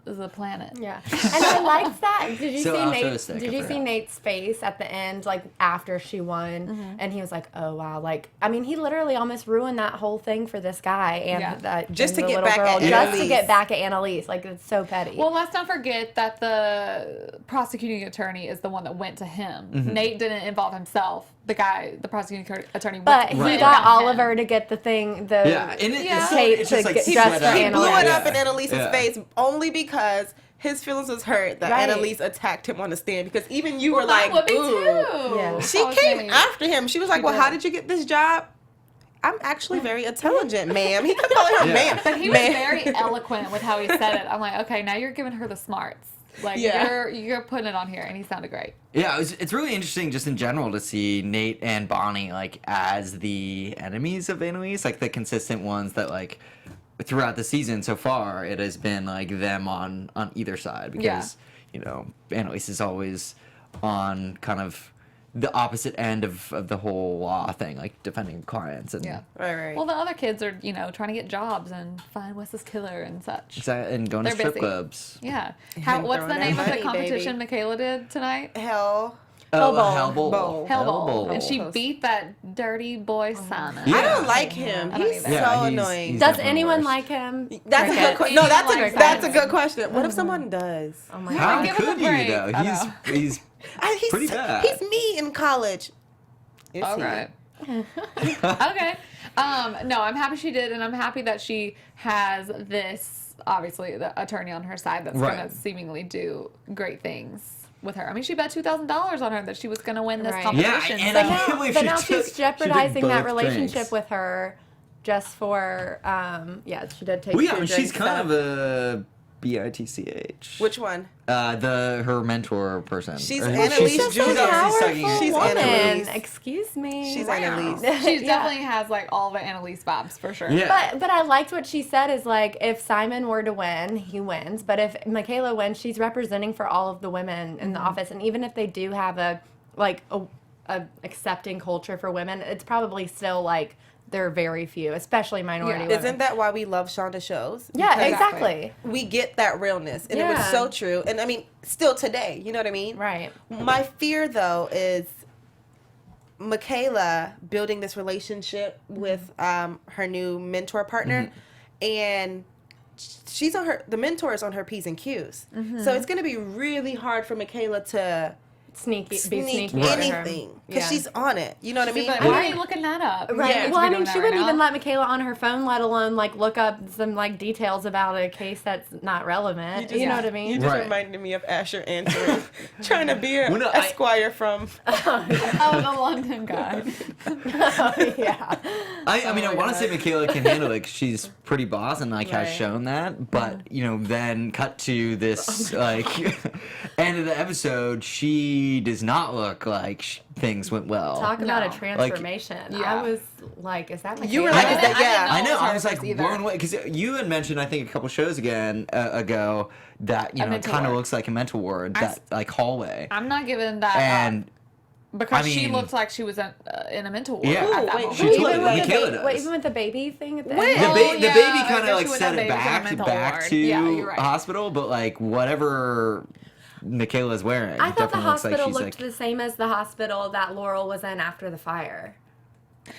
the planet. Yeah, and I liked that. Did you So see altruistic Nate? Did of you her. see Nate's face at the end, like after she won, and he was like, "Oh wow!" Like, I mean, he literally almost ruined that whole thing for this guy and Yeah. that Just to the get little back girl, at just to Annalise. get back at Annalise. Like, it's so petty. Well, let's not forget that the prosecuting attorney is the one that went to him. Mm-hmm. Nate didn't involve himself. The prosecuting attorney went but to he him got about him. Oliver to get the thing. The Yeah, and Yeah. it's just To like get split dressed for up. He blew Annalise. it Yeah. up in Annalise's Yeah. face only because his feelings was hurt that Right. Annalise attacked him on the stand. Because even you Well, were like, that would be ooh. too. Yeah. She That was came me. after him. She was like, She well, did. how did you get this job? I'm actually very intelligent, ma'am. He kept calling her Yeah. ma'am. But he was Ma'am. very eloquent with how he said it. I'm like, okay, now you're giving her the smarts. Like Yeah. you're putting it on here, and he sounded great. Yeah, it's really interesting just in general to see Nate and Bonnie like as the enemies of Annalise, like the consistent ones that like throughout the season so far it has been like them on either side because you know Annalise is always on kind of the opposite end of the whole law thing, like defending clients and Yeah. Right. Well, the other kids are, trying to get jobs and find Wes's killer and such. and going to They're strip busy. clubs. Yeah. And What's the throwing name that of the money, competition baby. Michaela did tonight? Hell. Oh, Bowl. Hellbowl. Bowl. Hellbowl. And she Close. beat that dirty boy Simon. Yeah. I don't like him. I don't He's so either. Yeah, he's- annoying. he's Does definitely anyone worse. like him? That's a good Cricket. question. No, that's a Cricket. that's a good question. What if someone does? Oh my How god. Give him a could you break. though? I know. He's He's pretty bad. He's me in college. Is All he? right. Okay. No, I'm happy she did, and I'm happy that she has this, obviously, the attorney on her side that's Right. going to seemingly do great things with her. I mean, she bet $2,000 on her that she was going to win this Right. Yeah, competition. and so- I can't believe But she now took- she's she did jeopardizing that both relationship drinks. with her just for, she did take Well, yeah, two I mean, drinks. she's kind of a bitch. Which one? Her mentor person. She's Or- Annalise She's She's just Jr. a obviously sucking powerful it. She's woman. Annalise. Excuse me. She's Wow. Annalise. She Yeah. definitely has, like, all the Annalise vibes, for sure. Yeah. But I liked what she said is like if Simon were to win, he wins. But if Michaela wins, she's representing for all of the women in the office. And even if they do have a accepting culture for women, it's probably still like they're very few, especially minority Yeah. women. Isn't that why we love Shonda shows? Yeah, Because exactly. we get that realness, and it was Yeah. so true. And I mean, still today, you know what I mean? Right. My fear, though, is Michaela building this relationship with her new mentor partner, and the mentor is on her P's and Q's. So it's going to be really hard for Michaela to sneaky sneak with her. anything because Yeah. she's on it. You know what I mean? Like, why are you looking that up? Right. Yeah, Well, I we mean, doing she that wouldn't right even now. let Michaela on her phone, let alone like look up some like details about a case that's not relevant. You, know what I mean? You just Right. reminded me of Asher answering, trying to be an Well, no, I- Esquire from. Oh, the London guy. Yeah. I mean, Oh I my want to God. say Michaela can handle it 'cause she's pretty boss and like has Right. shown that. But you know, then cut to this like end of the episode, she does not look like things went well. Talk about No. a transformation. yeah. I was like, is that Michaela? You were I like, didn't- is that, I didn't yeah. know. I know. it was I her was like first either. blown away because you had mentioned I think a couple shows ago that you A know it mental kind of ward. looks like a mental ward, I that s- like hallway, I'm not giving that and because I she mean- looked like she was in a mental ward Yeah. at that Wait, moment. she Wait, totally wait, Michaela wait, does. even with the baby thing at the Wait. end. Oh, The yeah, baby I kind guess of like she would set have it babies in a back mental to ward. Yeah, you're right. hospital, but like whatever Michaela's wearing, I thought the definitely looks like hospital she's looked like the same as the hospital that Laurel was in after the fire.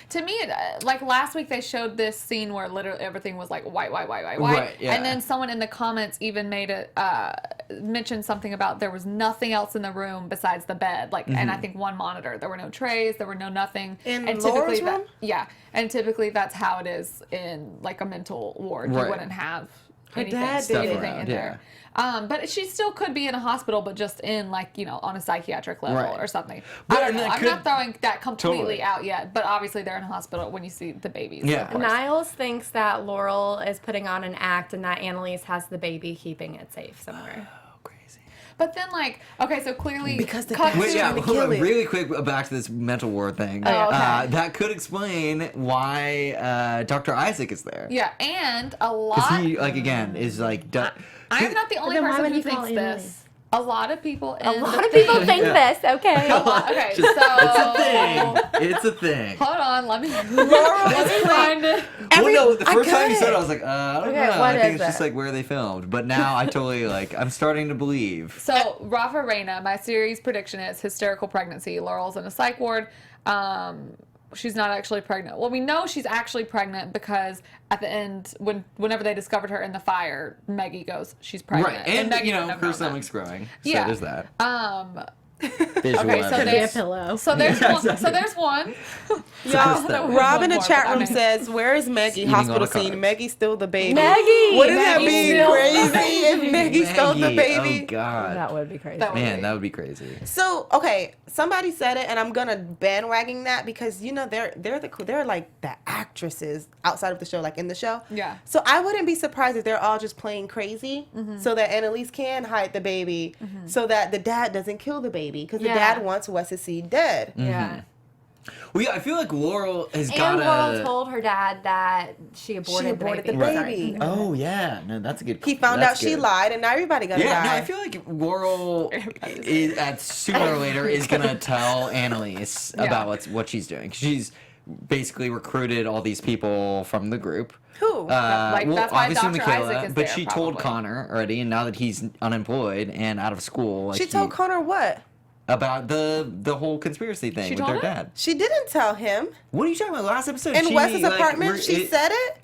To me, like last week, they showed this scene where literally everything was like white, Right, yeah. and then someone in the comments even made it mentioned something about there was nothing else in the room besides the bed, like, and I think one monitor. There were no trays, there were no nothing. In and Laurel's typically, room? and typically that's how it is in like a mental ward. Right. You wouldn't have Her anything, dad Stuff anything around, in yeah. there. But she still could be in a hospital, but just in like, you know, on a psychiatric level Right. or something. But- I don't and know. that I'm could- not throwing that completely Totally. out yet, but obviously they're in a hospital when you see the babies. Yeah. of course. Niles thinks that Laurel is putting on an act and that Annalise has the baby keeping it safe somewhere. oh, crazy. But then, like, okay, so clearly, Because the cut dad's Wait, to- yeah, trying to hold on, kill it. really quick back to this mental ward thing. Oh, okay. That could explain why Dr. Isaac is there. yeah, and a lot. Because he, like, again, is like. I'm not the only then why person would who he call thinks Annalise? this. A lot of people. In A lot the of people thing- think Yeah. this, okay. Okay, so It's a thing. It's a thing. hold on, let me Laurel find it. Well, no, the I first time you got said it, it. I was like, I don't Okay, know. what I think is it's just it? like where they filmed. But now I totally, like, I'm starting to believe. So, Rafa Reina, my series prediction is hysterical pregnancy. Laurel's in a psych ward. She's not actually pregnant. Well, we know she's actually pregnant because at the end, whenever they discovered her in the fire, Maggie goes, she's pregnant. Right. And, Maggie you know, wouldn't have her known that. stomach's growing. So Yeah. there's that. Okay, Visual so evidence. there's pillow. So there's one. So there's one. Y'all, that way. Rob in the One more, chat but I room mean- says, "Where is Maggie? Eating all Hospital the scene. carbs. Maggie's still the baby. Maggie! Wouldn't that Maggie's be still the crazy baby. if Maggie stole the Maggie, baby? Oh, God. That would be crazy. That would- Man, that would be crazy. So okay, somebody said it, and I'm gonna bandwagon that because you know they're like the actresses outside of the show, like in the show. Yeah. So I wouldn't be surprised if they're all just playing crazy, so that Annalise can hide the baby, so that the dad doesn't kill the baby because the Yeah. dad wants Wes to see dead. Yeah. Well, yeah, I feel like Laurel has And got Laurel told her dad that she aborted, aborted the the baby. baby. Oh, yeah. No, that's a good He found that's out she good. lied, and now everybody gonna Yeah, die. no, I feel like Laurel is, at sooner or later is gonna tell Annalise Yeah. about what she's doing. She's basically recruited all these people from the group. Who? Like, well, that's why obviously Dr. Michaela, Isaac is but there, she told probably. Connor already, and now that he's unemployed and out of school, like She told Connor what? about the whole conspiracy thing She with told their him? dad. She didn't tell him. What are you talking about? Last episode, In she, Wes's like, apartment, she said it.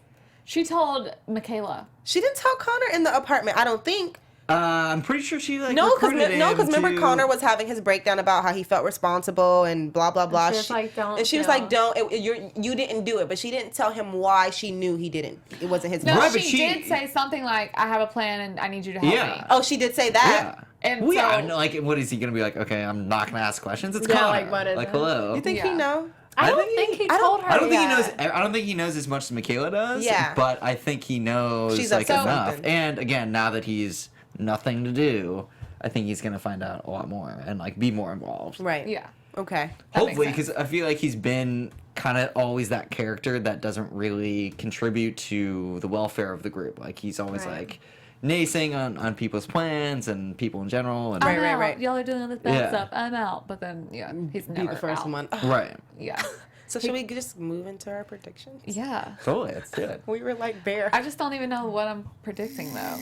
She told Michaela. She didn't tell Connor in the apartment. I don't think. I'm pretty sure she like No, recruited him remember to- Connor was having his breakdown about how he felt responsible and blah blah blah. she was like, "Don't And she was kill." like, "Don't. You didn't do it." But she didn't tell him why she knew he didn't. It wasn't his No, fault. Right, but she she- did say something like, "I have a plan and I need you to help Yeah. me." Oh, she did say that. Yeah. And well, yeah, so- and, like, what is he gonna be like? Okay, I'm not gonna ask questions. It's Yeah, Connor. like, what is it? hello. You think he Yeah. know? I I don't think think he- he I don't- told her. I don't think he knows. yet. I don't think he knows as much as Michaela does. Yeah. But I think he knows She's like upset enough. something. And again, now that he's nothing to do, I think he's gonna find out a lot more and like be more involved. Right. Yeah. Okay. That makes Hopefully, sense. because I feel like he's been kind of always that character that doesn't really contribute to the welfare of the group. Like he's always Right. like naysaying on people's plans and people in general. And Right, I'm right, out. right. Y'all are doing all this bad Yeah. stuff. I'm out. But then, yeah, he's Be never the first out. one. right. Yeah. So should we just move into our predictions? Yeah. Totally, that's good. We were like bear. I just don't even know what I'm predicting though.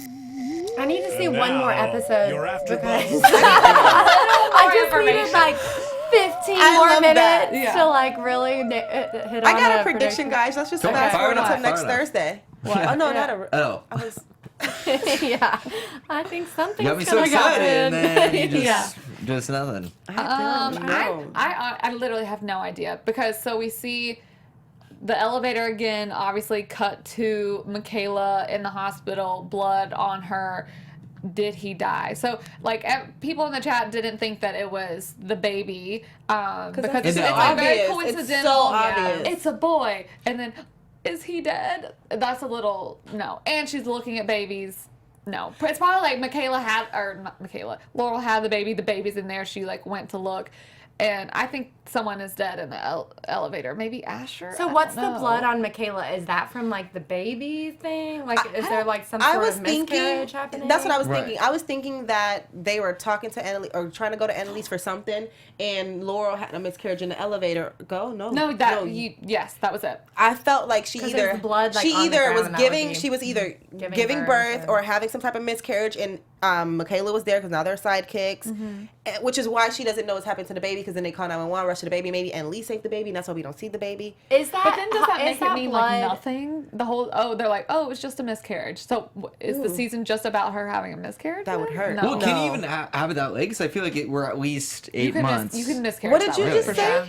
I need to see And one more now, episode. your because AfterBuzz. I just needed information. like 15 I more love minutes that. Yeah. to like really hit on I got a a prediction, guys. Let's just Okay, fast fire forward it up, until next fire it up. Thursday. What? Oh no, Yeah. not a. Oh. I was. Yeah, I think something's You got me so gonna excited, and happen. then you just Yeah. Just nothing. I literally have no idea because so we see the elevator again, obviously cut to Michaela in the hospital, blood on her. Did he die? So, like, people in the chat didn't think that it was the baby because it's like very coincidental. It's so obvious. It's a boy, and then is he dead? That's a little no. And she's looking at babies. No, it's probably like Laurel had the baby. The baby's in there. She like went to look, and I think someone is dead in the elevator. Maybe Asher. So what's the blood on Michaela? Is that from like the baby thing? Like, is there like some sort of miscarriage happening? That's what I was thinking. I was thinking that they were talking to Annalise or trying to go to Annalise for something, and Laurel had a miscarriage in the elevator. Yes, that was it. I felt like she either blood, like, she on the either was ground, giving she was either giving birth or having some type of miscarriage, and Michaela was there because now they're sidekicks, which is why she doesn't know what's happened to the baby because then they call 911, rush to the baby. Maybe Annalise saved the baby, and that's why we don't see the baby. Is that? But then does that make it mean blood? like nothing? The whole they're like, oh, it was just a miscarriage. So is the season just about her having a miscarriage? That would hurt. No. Well, can you even have it that way? Because I feel like we're at least 8 months. You can miscarriage. What did that you way, just for say? sure.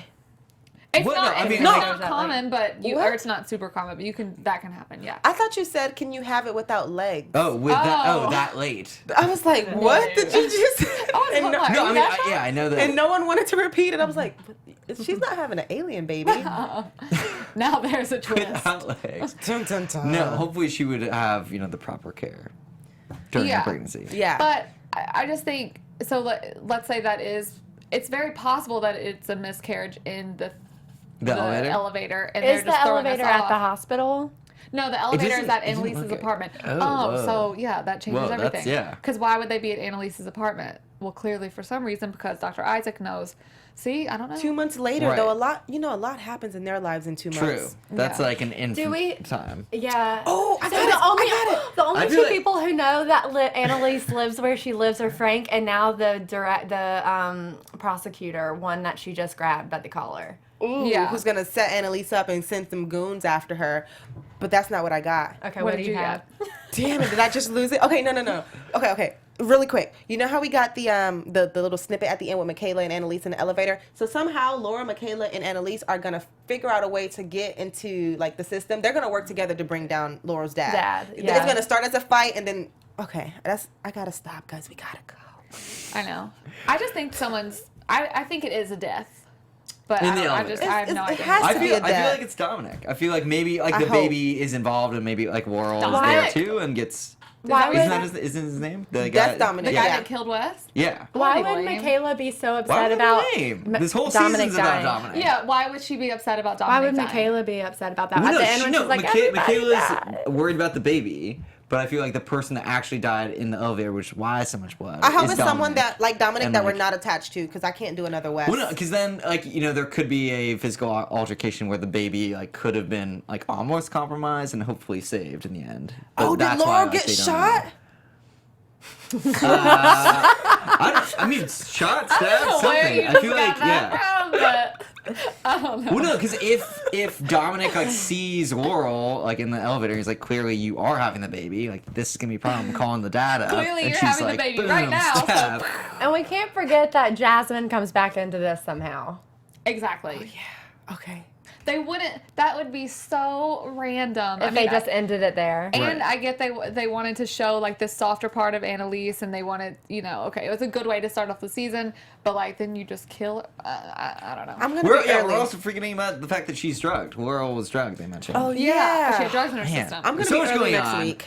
It's What? not. No, I mean, it's like- not common, but What? or it's not super common, but that can happen. Yeah. I thought you said, "Can you have it without legs?" That late. I was like, "What did you just?" Oh, and, no, No, I mean, I know that. and no one wanted to repeat it. I was like, "She's not having an alien baby." Now there's a twist. Without legs. Dun, dun, dun. No, hopefully she would have, the proper care during Yeah. the pregnancy. Yeah. But I just think so. Let's say it's very possible that it's a miscarriage in the elevator, and Is they're just the throwing us elevator at the off. hospital? No, the elevator is isn't- at isn't- Annalise's okay. apartment. Oh, So yeah, that changes Whoa, that's- everything. yeah. Because why would they be at Annalise's apartment? Well, clearly for some reason because Dr. Isaac knows. See, I don't know. 2 months later, Right. though, a lot happens in their lives in 2 True. months. That's Yeah. like an infant time. Yeah. Oh, I So got it. the only I two feel like- people who know that Annalise lives where she lives are Frank and now the prosecutor, one that she just grabbed by the collar. Ooh, Yeah. who's gonna set Annalise up and send some goons after her? But that's not what I got. Okay, What what did do you you have? Damn it! Did I just lose it? Okay, no. Okay. Really quick. You know how we got the little snippet at the end with Michaela and Annalise in the elevator? So somehow Laura, Michaela, and Annalise are gonna figure out a way to get into like the system. They're gonna work together to bring down Laura's dad. Yeah. It's gonna start as a fight and then I gotta stop, guys. We gotta go. I know. I just think I think it is a death. But In the I elevator. have no It idea. has I to be feel a death. like it's Dominic. I feel like maybe like I the hope. baby is involved and maybe like Laurel is Dominic. there too and gets. Why Isn't would isn't his name? The That's guy. Dominic. The guy Yeah. that killed Wes? Yeah. why That'd would be lame. Michaela be so Why upset would about the name? This whole Dominic season's about dying? Dominic. Yeah, why would she be upset about Why Dominic would dying? Michaela be upset about that? Well, At no, the end when she's like, Michaela's everybody died. worried about the baby, but I feel like the person that actually died in the elevator, which is why so much blood. I hope is it's someone Dominic. that like Dominic And, that we're like- not attached to because I can't do another West. Well, no, because then, like, there could be a physical altercation where the baby, like, could have been, like, almost compromised and hopefully saved in the end. But Oh, did that's why, Laurel like, get they don't shot? know. I mean, shot, stab, Where you something. I just feel got like, that yeah. from, but I don't know. Well, no, because if Dominic, like, sees Laurel, like, in the elevator, he's like, clearly you are having the baby. Like, this is going to be a problem. I'm calling the dad up. Clearly and you're she's having the like, baby boom, right now, so- stab. And we can't forget that Jasmine comes back into this somehow. Exactly. Okay. They wouldn't. That would be so random. If they just ended it there. And Right. I get they wanted to show like this softer part of Annalise, and they wanted, okay, it was a good way to start off the season, but like then you just kill her. I don't know. I'm gonna We're, be yeah, early. we're also forgetting about the fact that she's drugged. Laurel was drugged, they mentioned. Oh She yeah. had drugs in her Man. system. I'm gonna So be much early going next on. week.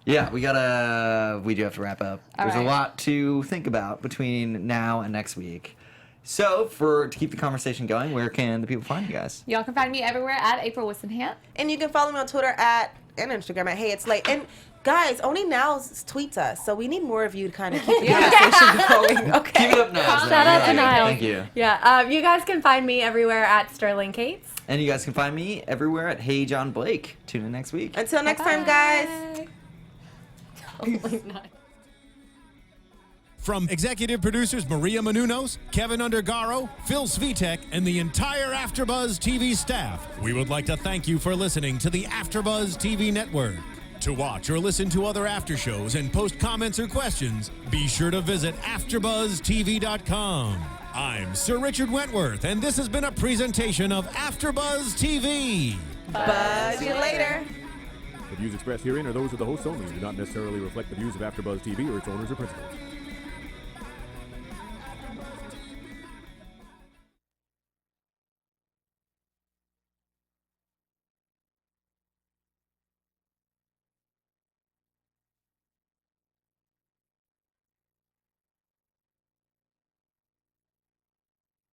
Yeah, we do have to wrap up. All There's a right. lot to think about between now and next week. So, to keep the conversation going, where can the people find you guys? Y'all can find me everywhere at April Whisenhant. And you can follow me on Twitter and Instagram at Hey It's Late. And guys, Only Now tweets us, so we need more of you to kind of keep the conversation going. Okay. Keep it up now. Shout out to Niall. Thank you. Yeah, you guys can find me everywhere at Sterling Cates. And you guys can find me everywhere at Hey John Blake. Tune in next week. Until next time, guys. From executive producers Maria Menounos, Kevin Undergaro, Phil Svitek, and the entire AfterBuzz TV staff, we would like to thank you for listening to the AfterBuzz TV network. To watch or listen to other after shows and post comments or questions, be sure to visit AfterBuzzTV.com. I'm Sir Richard Wentworth, and this has been a presentation of AfterBuzz TV. Buzz you later. The views expressed herein are those of the hosts only and do not necessarily reflect the views of AfterBuzz TV or its owners or principals.